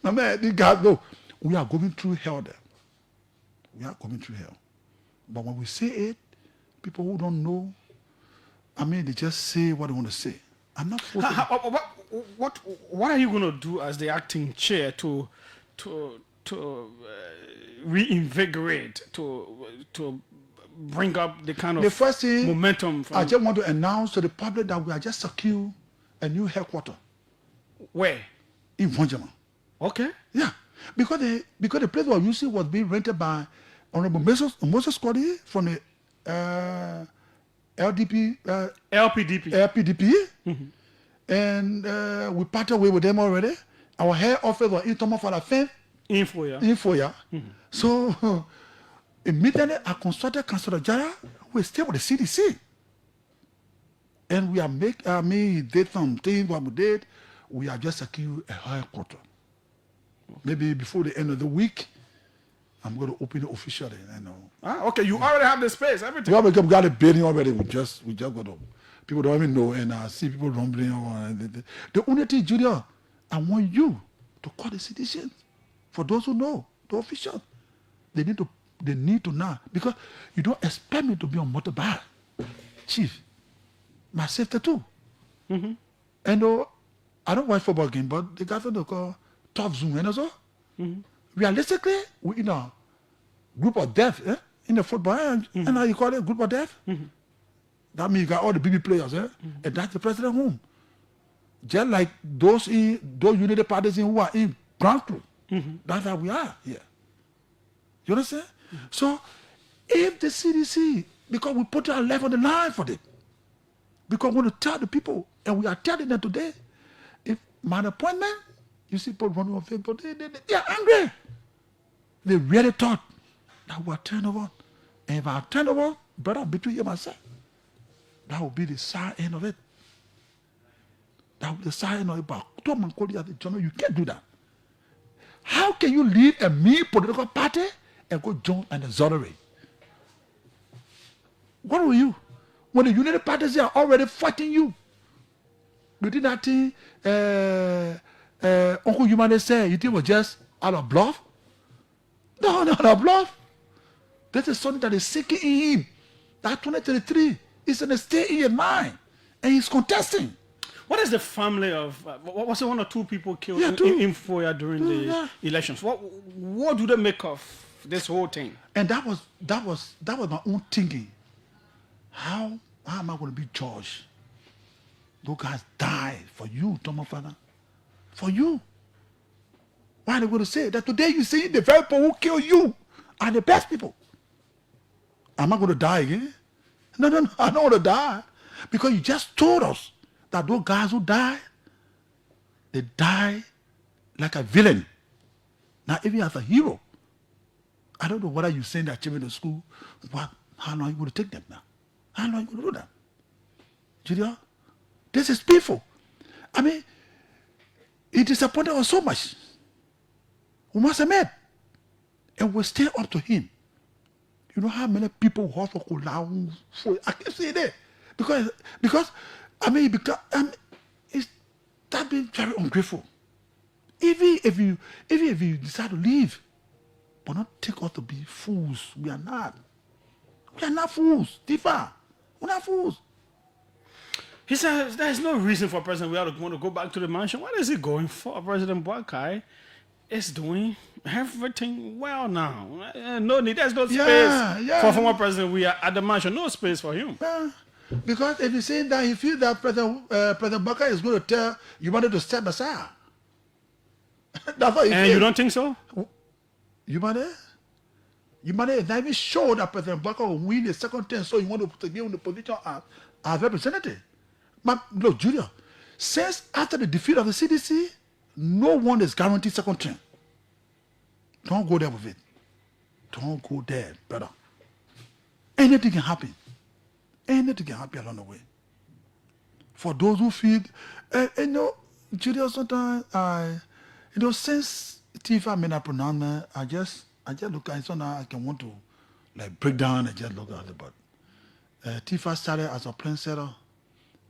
[SPEAKER 1] No, man, these guys know we are going through hell there. We are going through hell. But when we say it, people who don't know, I mean, they just say what they want to say. I'm not forcing.
[SPEAKER 2] What are you going to do as the acting chair to reinvigorate, to bring up the kind of
[SPEAKER 1] the first thing,
[SPEAKER 2] momentum?
[SPEAKER 1] I just want to announce to the public that we are just secured a new headquarters.
[SPEAKER 2] Where?
[SPEAKER 1] In Vonjama.
[SPEAKER 2] Okay.
[SPEAKER 1] Yeah, because the place we were using was being rented by Honorable Moses Cody from the LPDP.
[SPEAKER 2] Mm-hmm.
[SPEAKER 1] And we parted away with them already. Our head office was in Thomas Fallah
[SPEAKER 2] Info, yeah.
[SPEAKER 1] Mm-hmm. So immediately I consulted Councillor Jara, who is still with the CDC. And we did some things what we did. We are just secured a headquarters. Maybe before the end of the week, I'm going to open it officially.
[SPEAKER 2] Okay. You already have the space, everything.
[SPEAKER 1] We got a building already. We just got to. People don't even know, and I see people rumbling. The only thing, Julia, I want you to call the citizens. For those who know, the officials, they need to know, because you don't expect me to be on motorbike, chief. my safety too.
[SPEAKER 2] Mm-hmm.
[SPEAKER 1] And I don't watch football game, but they got what they call tough zoom, and also
[SPEAKER 2] Mm-hmm.
[SPEAKER 1] realistically, we in a group of death in the football, and how you call it, group of death.
[SPEAKER 2] Mm-hmm.
[SPEAKER 1] That means you got all the BB players, and that's the president home. Just like those unity parties who are in grassroots. That's how we are here. You understand? So, if the CDC, because we put our life on the line for them, because we want to tell the people, and we are telling them today, if my appointment, you see people running on Facebook, they are angry. They really thought that we are turned over. And if I turn over, brother, between you and myself, that will be the side end of it. That will be the side end of it. But you can't do that. How can you lead a me political party and go join an auxiliary? What were you? When the United Parties are already fighting you, you did that thing Uncle Humane said, you think it was just out of bluff? No, not out of bluff. This is something that is sinking in him. That 2023 is in a state in your mind, and he's contesting.
[SPEAKER 2] What is the family of? Was it one or two people killed in Foya during the elections? What do they make of this whole thing?
[SPEAKER 1] And that was my own thinking. How am I going to be judged? Those guys died for you, Thomas Fallah. For you. Why are they going to say that today you see the very people who kill you are the best people? Am I going to die again? No, I don't want to die. Because you just told us that those guys who died, they die like a villain. Not even as a hero. I don't know whether you're saying that children in school, how long are you going to take them now? How long are you going to do that? Julia, this is painful. I mean, it disappointed us so much. We must admit. And we stay up to him. You know how many people who also could I can't say that. Because it's that being very ungrateful. Even if you decide to leave, but not take us to be fools. We are not. We are not fools. Tifa. We're not fools.
[SPEAKER 2] He says there's no reason for President Weah to want to go back to the mansion. What is he going for? President Boakai is doing everything well now. No need. There's no space for former President Weah at the mansion. No space for him.
[SPEAKER 1] Yeah. Because if you're saying that he feels that President Boakai is going to tell you wanted to step aside. That's what he feels.
[SPEAKER 2] You don't think so?
[SPEAKER 1] You might is not even sure that President Boakai will win the second term, so you want to give him the position as representative. But look, Julia, since after the defeat of the CDC, no one is guaranteed second term. Don't go there with it. Don't go there, brother. Anything can happen. Anything can happen along the way. For those who feel, Julia, sometimes since Tifa made a pronouncement, I just look at it, so now I can want to like break down and just look at it. But Tifa started as a plain setter,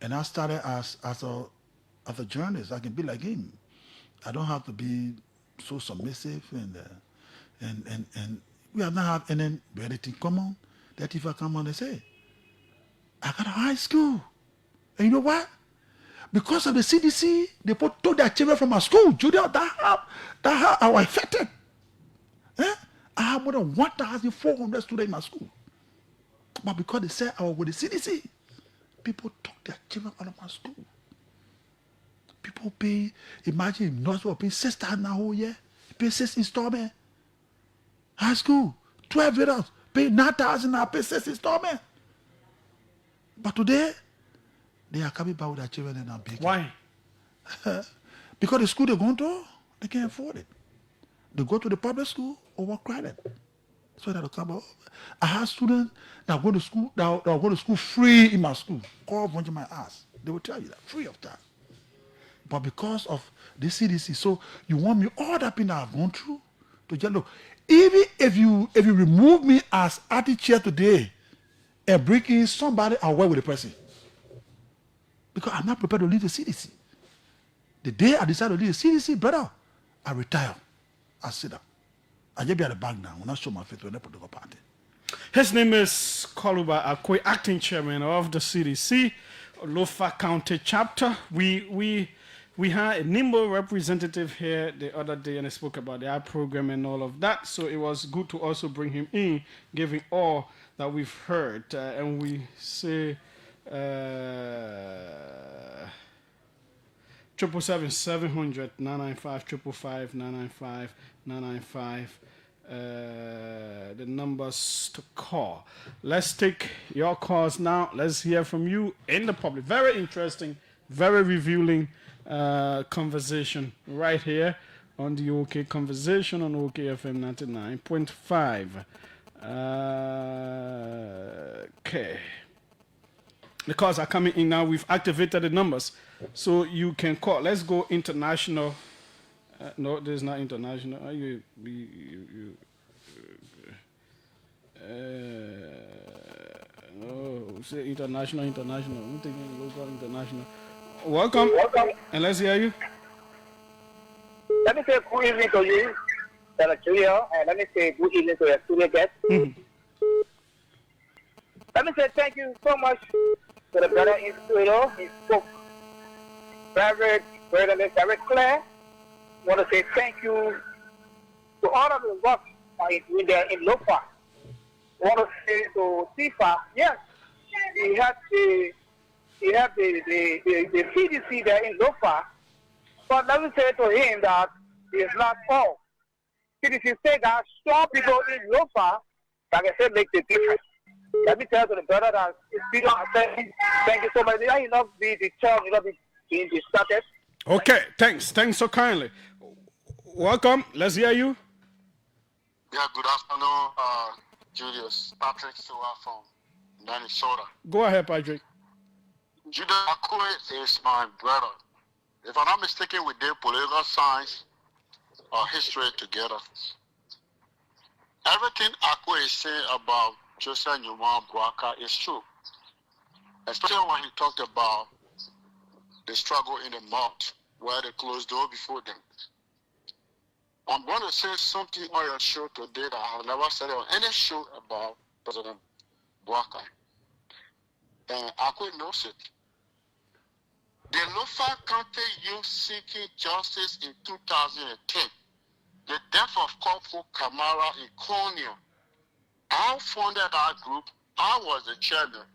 [SPEAKER 1] and I started as a journalist. I can be like him. I don't have to be so submissive and we have not have any anything common that Tifa come on and say, I got a high school. And you know what? Because of the CDC, they took their children from our school. Julia, that how I was affected. I have more than 1,400 students in my school. But because they said I was with the CDC, people took their children out of my school. People pay, imagine, nurse will pay 6,000 a whole year. Pay 6 installments. High school, 12 years, pay 9,000 I pay 6 installments. But today, they are coming back with their children and are big.
[SPEAKER 2] Why?
[SPEAKER 1] Because the school they're going to, they can't afford it. They go to the public school overcrowded. So that'll come up. I have students that go to school, that go to school free in my school. Call bunch of my ass. They will tell you that, free of that. But because of the CDC, so you want me all that pain that I've gone through to just look. Even if you remove me as arty chair today and bring in somebody, I'll work with the person. Because I'm not prepared to leave the CDC. The day I decide to leave the CDC, brother, I retire. I sit down. I just be at the back now. When I show my face when I put the party.
[SPEAKER 2] His name is Koluba Akwe, acting chairman of the CDC. Lofa County chapter. We had a Nimbo representative here the other day and he spoke about the art program and all of that. So it was good to also bring him in, giving all that we've heard. And we say 777-700-995, the numbers to call. Let's take your calls now. Let's hear from you in the public. Very interesting, very revealing conversation right here on the OK Conversation on OKFM 99.5. Okay. The calls are coming in now. We've activated the numbers, so you can call. Let's go international. No, this is not international. No, say international. I'm thinking local, international. Welcome, and let's hear you.
[SPEAKER 3] Let me say good evening to you, Senator Julio, and let me say good evening to your studio guest. Let me say thank you so much to the brother in studio. He spoke very clear. I want to say thank you to all of the work in there in Lofa. I want to say to Tifa, yes, he had the CDC there in Lofa, but let me say to him that he is not all. CDC say that strong people in Lofa, like I said, make the difference. Let me tell to the brother that it's been thank you so much. You not be disturbed, you not be being distracted.
[SPEAKER 2] Okay, thanks so kindly. Welcome, let's hear you.
[SPEAKER 4] Yeah, good afternoon, Julius. Patrick Sewa from Minnesota.
[SPEAKER 2] Go ahead, Patrick.
[SPEAKER 4] Julius Akwe is my brother. If I'm not mistaken, we did political science or history together. Everything Akwe is saying about Joseph Newman Boaka is true. Especially when he talked about the struggle in the mouth, where they closed door before them. I'm going to say something on your show today that I have never said on any show about President Boaka. And Akwe knows it. The Lofa County youth seeking justice in 2010, the death of Corporal Kamara in Konya. I funded that group. I was the chairman.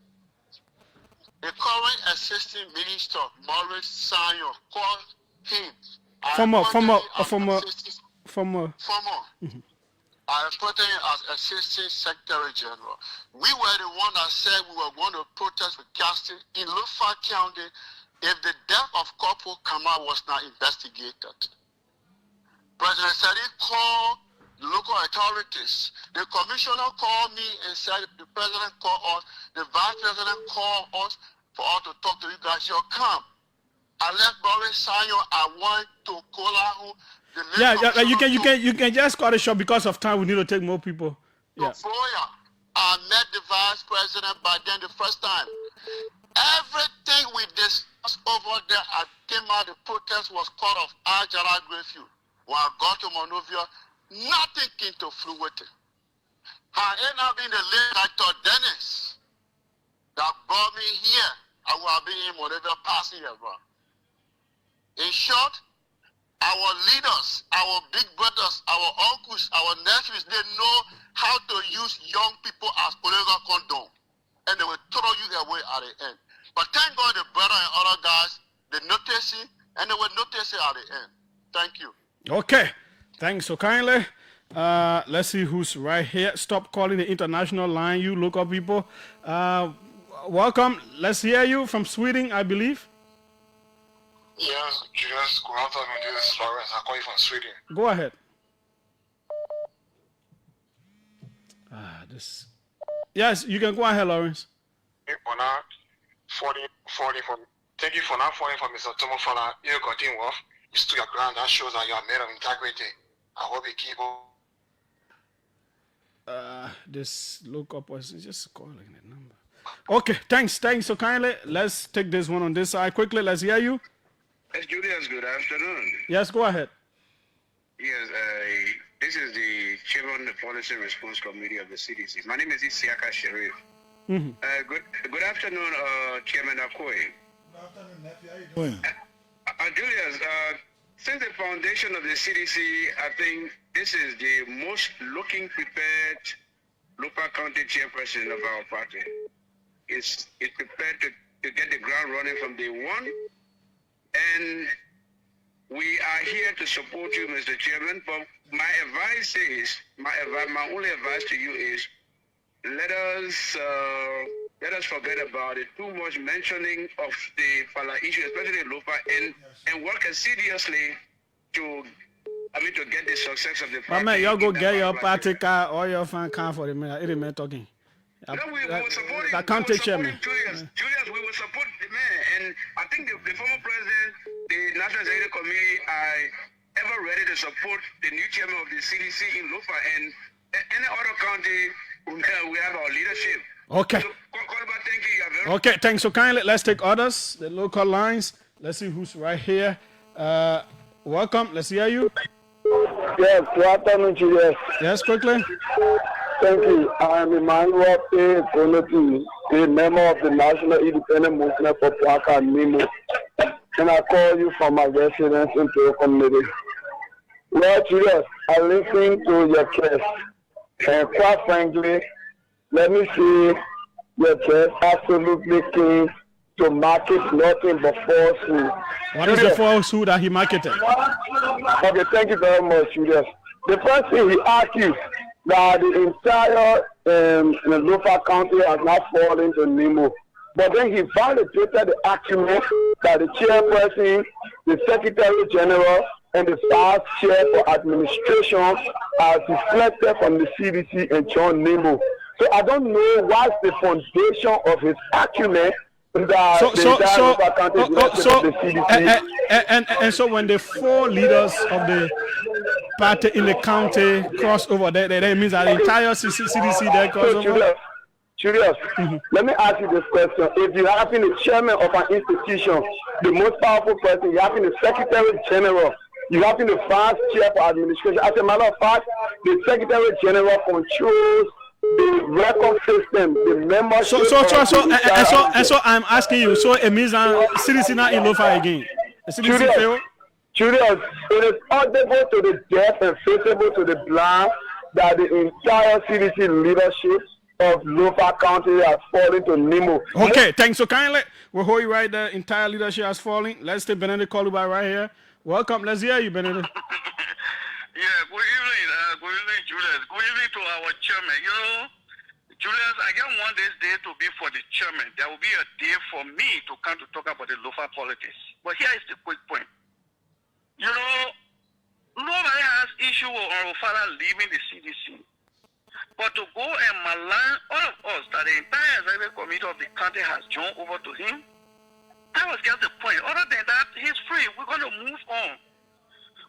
[SPEAKER 4] The current assistant minister, Maurice Sanyo, called him. Former. I appointed him as Assistant Secretary General. We were the one that said we were going to protest with justice in Lofa County if the death of Corporal Kamara was not investigated. President Sadi called the local authorities. The commissioner called me and said the president called us, the vice president called us for us to talk to you guys. You'll come. I left Boris Sanyo. I went to Kolahu.
[SPEAKER 2] You can just cut it short because of time. We need to take more people. Yeah.
[SPEAKER 4] I met the vice president by then the first time. Everything we discussed over there at Kema, the protest was called off Ajara Greyfield. When I got to Monrovia, nothing came to fruition. I ended up being the late Dr. Dennis that brought me here. I will have been in Monrovia passing around. In short, our leaders, our big brothers, our uncles, our nephews, they know how to use young people as political condom. And they will throw you away at the end. But thank God the brother and other guys, they notice it, and they will notice it at the end. Thank you.
[SPEAKER 2] Okay. Thanks so kindly. Let's see who's right here. Stop calling the international line, you local people. Welcome. Let's hear you from Sweden, I believe.
[SPEAKER 4] Yes, Julius, good afternoon. This is Lawrence. I call you from Sweden.
[SPEAKER 2] Go ahead. Yes, you can go ahead, Lawrence.
[SPEAKER 4] Thank you for not falling for Mr. Thomas Fallah. You continue off. You stood your ground. That shows that you are made of integrity. I hope you keep on.
[SPEAKER 2] This local person is just calling the number. Okay, thanks so kindly. Let's take this one on this side quickly. Let's hear you.
[SPEAKER 5] Yes, Julius, good afternoon.
[SPEAKER 2] Yes, go ahead.
[SPEAKER 5] Yes, this is the chairman of the Policy Response Committee of the CDC. My name is Isiaka Sharif. Good afternoon, Chairman Akoy.
[SPEAKER 1] Good afternoon, nephew. How you doing?
[SPEAKER 5] Julius, since the foundation of the CDC, I think this is the most looking prepared Lofa County chairperson of our party. Is prepared to get the ground running from day one. And we are here to support you, Mr. Chairman. But my advice is, my only advice to you is, let us forget about it. Too much mentioning of the Fallah issue, especially in Lofa, and work seriously to get the success of the party.
[SPEAKER 2] Man, y'all go get your party card or your fan card for the minute. It remain talking.
[SPEAKER 5] No, we will support him.
[SPEAKER 2] The county chairman.
[SPEAKER 5] Julius, we will support the man. And I think the former president, the National Executive Committee, are ever ready to support the new chairman of the CDC in Lofa. And any other county, we have our leadership.
[SPEAKER 2] Okay.
[SPEAKER 5] So, thank you. You are very
[SPEAKER 2] Okay, thanks. So kindly, let's take orders, the local lines. Let's see who's right here. Welcome. Let's hear you.
[SPEAKER 6] Yes, good afternoon, Julius.
[SPEAKER 2] Yes, quickly.
[SPEAKER 6] Thank you. I am Emmanuel A. Bonati, a member of the National Independent Movement for Plaka and Nemo. And I call you from my residence into your community. Well, Julius, I listened to your case. And quite frankly, let me see your case absolutely came to market nothing but falsehood.
[SPEAKER 2] What is the falsehood that he marketed?
[SPEAKER 6] Okay, thank you very much, Julius. The first thing he asked you that the entire Lofa County has not fallen to Nemo. But then he validated the argument that the chairperson, the secretary general, and the vice chair for administration are deflected from the CDC and John Nemo. So I don't know what's the foundation of his argument.
[SPEAKER 2] So when the four leaders of the party in the county cross over, that means that the entire CDC there cross over?
[SPEAKER 6] Julius, let me ask you this question. If you have been the chairman of an institution, the most powerful person, you have been the secretary general, you have been the vice chair for administration. As a matter of fact, the secretary general controls the record system, the membership.
[SPEAKER 2] So I'm asking you. So it means that CDC not in Lofa again. The CDC failed.
[SPEAKER 6] Julius, it is audible to the deaf and visible to the blind that the entire CDC leadership of Lofa County has fallen to Nemo.
[SPEAKER 2] Okay, thanks. So kindly, we'll hold you right there. Entire leadership has fallen. Let's take Benedict Koluba right here. Welcome. Let's hear you, Benedict.
[SPEAKER 4] Yeah, good evening, Julius. Good evening to our chairman. You know, Julius, I don't want this day to be for the chairman. There will be a day for me to come to talk about the Lofa politics. But here is the quick point. You know, nobody has issue with Fallah leaving the CDC. But to go and malign all of us that the entire executive committee of the county has joined over to him, that was just the point. Other than that, he's free. We're going to move on.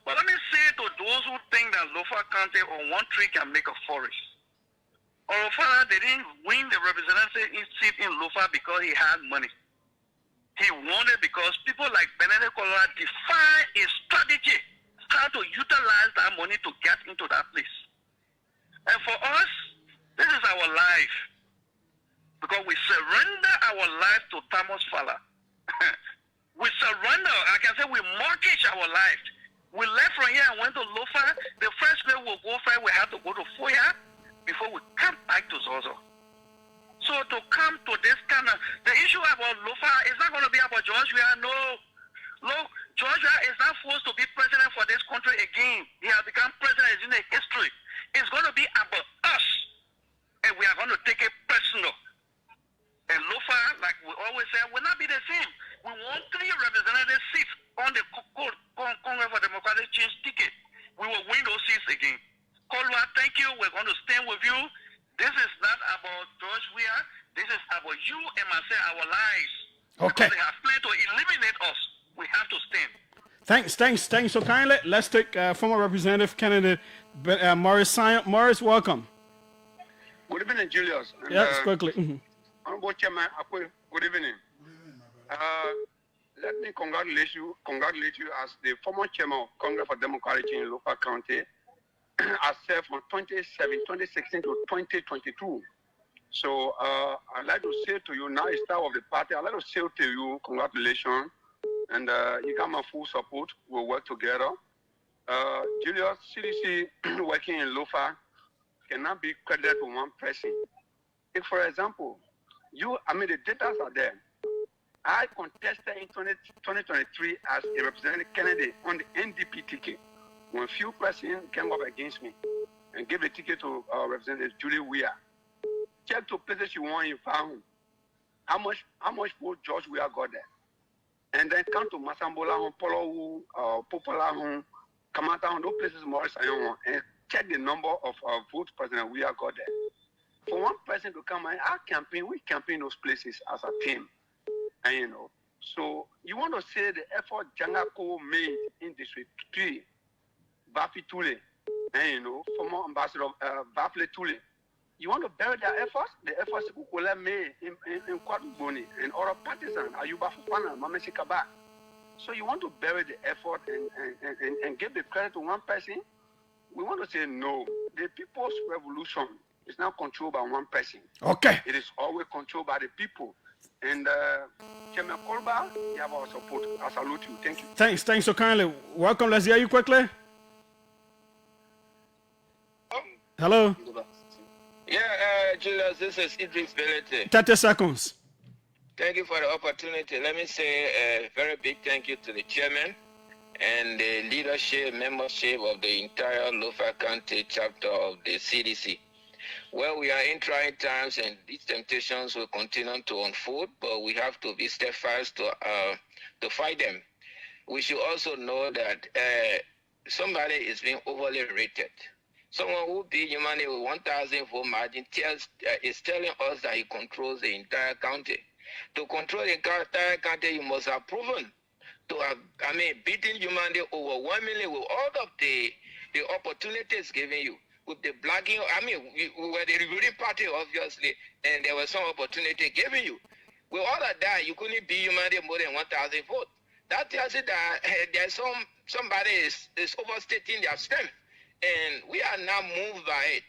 [SPEAKER 4] But let me say to those who think that Lofa County on one tree can make a forest. Fallah, they didn't win the representative seat in Lofa because he had money. He won it because people like Benedict Koluba define a strategy how to utilize that money to get into that place. And for us, this is our life. Because we surrender our life to Thomas Fallah. We surrender, I can say we mortgage our life. We left from here and went to Lofa. The first place we'll go for, we have to go to Foya before we come back to Zozo. So to come to this kind of, the issue about Lofa is not going to be about Georgia. No, Georgia is not forced to be president for this country again. He has become president in the history. It's going to be about us. And we are going to take it personal. And Lofa, like we always say, will not be the same. We want 3 representative seats on the Congress for Democratic Change ticket. We will win those seats again. Koluba, thank you. We're going to stand with you. This is not about George Weah. This is about you and myself, our lives.
[SPEAKER 2] Okay.
[SPEAKER 4] Because they have planned to eliminate us. We have to stand.
[SPEAKER 2] Thanks so kindly. Let's take former representative candidate Morris Sion. Morris, welcome.
[SPEAKER 5] Good evening, Julius. And,
[SPEAKER 2] yes, quickly.
[SPEAKER 5] Honorable Chairman, good evening. Let me congratulate you as the former chairman of Congress for Democratic Change in Lofa County. I served from 2016 to 2022. So I'd like to say to you, now it's time of the party, I'd like to say to you, congratulations. And you got my full support. We'll work together. Julius, CDC working in Lofa cannot be credited to one person. If, for example, the data are there. I contested in 2023 as a representative candidate on the NDP ticket. When few persons came up against me and gave the ticket to Representative Julie Weir. Check to places you want in Fallah'S. How much vote George Weir got there? And then come to Masambola, Polo, Popola, Kamata, those places Morris and check the number of votes President Weir got there. For one person to come and we campaign those places as a team. And so you want to say the effort Jangako made in District 3, Bafi Tule, and former ambassador Bafle Tule. You want to bury their efforts? The efforts Kukola made in Kwaduboni and other partisans, Ayuba Fufana, Mameshikaba. So you want to bury the effort and give the credit to one person? We want to say no. The people's revolution is not controlled by one person.
[SPEAKER 2] Okay.
[SPEAKER 5] It is always controlled by the people. And Chairman Kolba, you have our support. I salute you. Thank you.
[SPEAKER 2] Thanks so kindly. Welcome. Let's hear you quickly. Hello.
[SPEAKER 7] Yeah, Julius, this is Idris Belete.
[SPEAKER 2] 30 seconds.
[SPEAKER 7] Thank you for the opportunity. Let me say a very big thank you to the chairman and the leadership, membership of the entire Lofa County chapter of the CDC. Well, we are in trying times and these temptations will continue to unfold, but we have to be steadfast to fight them. We should also know that somebody is being overly rated. Someone who beat humanity with 1,000 vote margin is telling us that he controls the entire county. To control the entire county, you must have proven to have, beating humanity overwhelmingly with all of the opportunities given you. With the blacking, we were the ruling party, obviously, and there was some opportunity given you. With all of that, you couldn't beat humanity more than 1,000 votes. That tells you that there's somebody is overstating their strength. And we are now moved by it.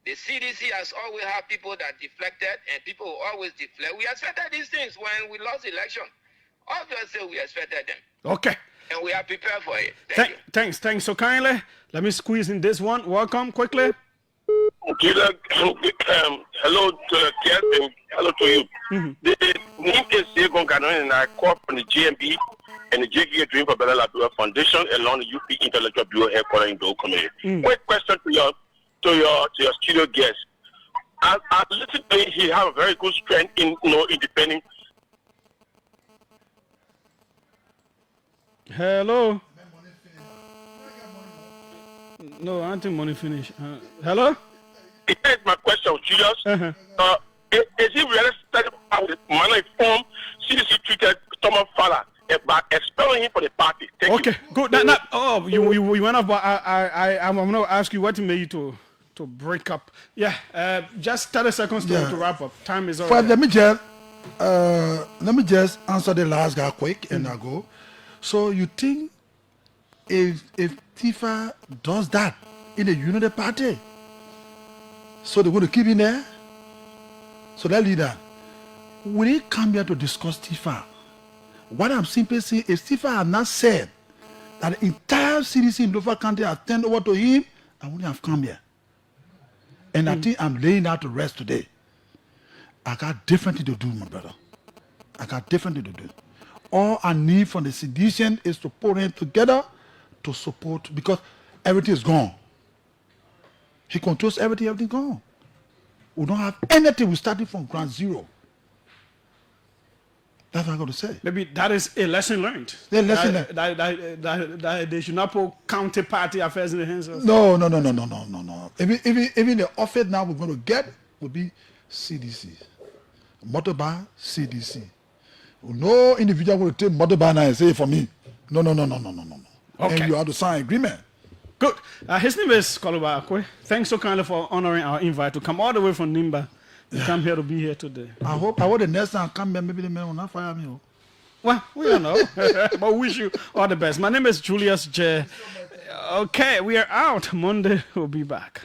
[SPEAKER 7] The CDC has always had people that deflected, and people will always deflect. We expected these things when we lost the election. Obviously, we expected them.
[SPEAKER 2] Okay.
[SPEAKER 7] And we are prepared for it.
[SPEAKER 2] Thanks so kindly. Let me squeeze in this one. Welcome quickly.
[SPEAKER 8] Hello to the guest and hello to you. The name is Segon Ganon, and I call from the GMB and the JGA Dream for Better Labua Foundation along the UP Intellectual Bureau headquarters in the community. Quick question to your studio guest. I listened to he have a very good strength in defending.
[SPEAKER 2] Hello. No, I don't think money finish. Hello.
[SPEAKER 8] Here's my question, Julius. Is it realistic how the manner in form CDC treated Thomas Fallah by expelling him from the party? Thank you.
[SPEAKER 2] Good. You went off, but I'm going to ask you what made you to break up. Yeah, just 30 seconds to wrap up. Time is over.
[SPEAKER 1] Well, let me just answer the last guy quick and I go. So you think if Tifa does that in the unity party, so they're going to keep him there? So that leader, will he come here to discuss Tifa? What I'm simply saying is Tifa has not said that the entire CDC in Lofa County has turned over to him, I wouldn't have come here. And I think I'm laying out to rest today. I got different things to do, my brother. I got different things to do. All I need from the sedition is to put it together to support, because everything is gone. He controls everything gone. We don't have anything. We started from ground zero. That's what I'm going to say.
[SPEAKER 2] Maybe that is a lesson learned.
[SPEAKER 1] Yeah, lesson learned.
[SPEAKER 2] That they should not put county party affairs in the hands of...
[SPEAKER 1] No. Even the office now we're going to get will be CDC. Motorbahn, CDC. No individual will take motorbahn and say for me. No.
[SPEAKER 2] Okay.
[SPEAKER 1] And you have to sign agreement.
[SPEAKER 2] Good. His name is Koluba Akwe. Thanks so kindly for honoring our invite to come all the way from Nimba. You come here to be here today.
[SPEAKER 1] I hope the next time I come here, maybe the man will not fire me.
[SPEAKER 2] Well, we don't know. But wish you all the best. My name is Julius J. Okay, we are out. Monday we'll be back.